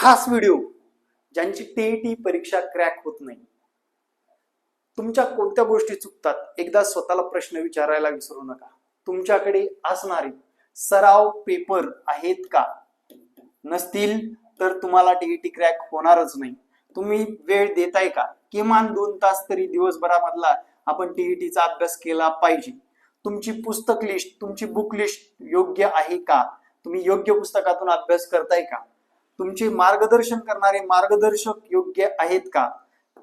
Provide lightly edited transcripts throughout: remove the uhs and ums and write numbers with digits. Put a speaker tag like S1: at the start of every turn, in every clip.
S1: खास व्हिडिओ ज्यांची टीईटी परीक्षा क्रॅक होत नाही, तुमच्या कोणत्या गोष्टी चुकतात एकदा स्वतःला प्रश्न विचारायला विसरू नका. तुमच्याकडे असणारे सराव पेपर आहेत का? नसतील तर तुम्हाला टीईटी क्रॅक होणारच नाही. तुम्ही वेळ देताय का? किमान 2 तास तरी दिवसभरामधला आपण टीईटीचा अभ्यास केला पाहिजे. तुमची पुस्तक लिस्ट, तुमची बुक लिस्ट योग्य आहे का? तुम्ही योग्य पुस्तकातून अभ्यास करताय का? तुमचे मार्गदर्शन करणारे मार्गदर्शक योग्य आहेत का?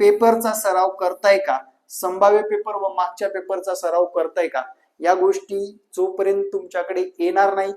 S1: पेपरचा सराव करताय का? संभाव्य पेपर व मागच्या पेपरचा सराव करताय का? या गोष्टी जोपर्यंत तुमच्याकडे येणार नाही,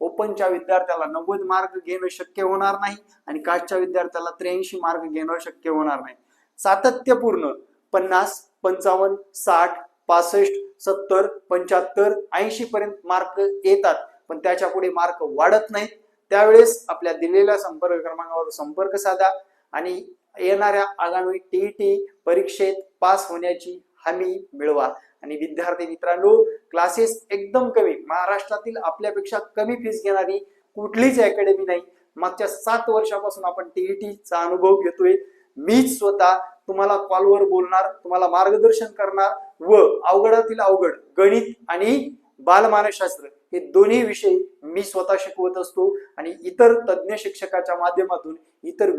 S1: ओपनच्या विद्यार्थ्याला 90 मार्क घेणं शक्य होणार नाही आणि कास्टच्या विद्यार्थ्याला 83 मार्क घेणं शक्य होणार नाही. सातत्यपूर्ण 50, 55, 60, 65, 70, 75, 80 पर्यंत मार्क येतात, पण त्याच्या पुढे मार्क वाढत नाहीत. त्यावेळेस आपल्या दिलेल्या संपर्क क्रमांकावर संपर्क साधा आणि येणाऱ्या आगामी टीईटी परीक्षेत पास होण्याची हमी मिळवा. आणि विद्यार्थी मित्रांनो, क्लासेस एकदम कमी, महाराष्ट्रातील आपल्यापेक्षा कमी फीस घेणारी कुठलीच अकॅडमी नाही. मागच्या 7 वर्षापासून आपण टीईटीचा अनुभव घेतोय. मीच स्वतः तुम्हाला कॉलवर बोलणार, तुम्हाला मार्गदर्शन करणार व अवघडातील अवघड गणित आणि बालमानसशास्त्र हे दोन्ही विषय मी स्वतः शिकवत असतो आणि इतर तज्ञ शिक्षकाच्या माध्यमातून इतर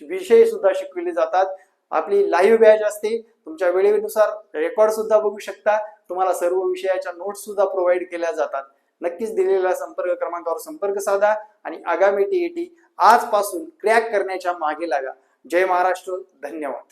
S1: विषय सुद्धा शिकवले जातात. आपली लाईव्ह बॅच असते, तुमच्या वेळेनुसार रेकॉर्ड सुद्धा बघू शकता. तुम्हाला सर्व विषयाच्या नोट्स सुद्धा प्रोव्हाइड केल्या जातात. नक्कीच दिलेल्या संपर्क क्रमांकावर संपर्क साधा आणि आगामी टीईटी आजपासून क्रॅक करण्याच्या मागे लागा. जय महाराष्ट्र. धन्यवाद.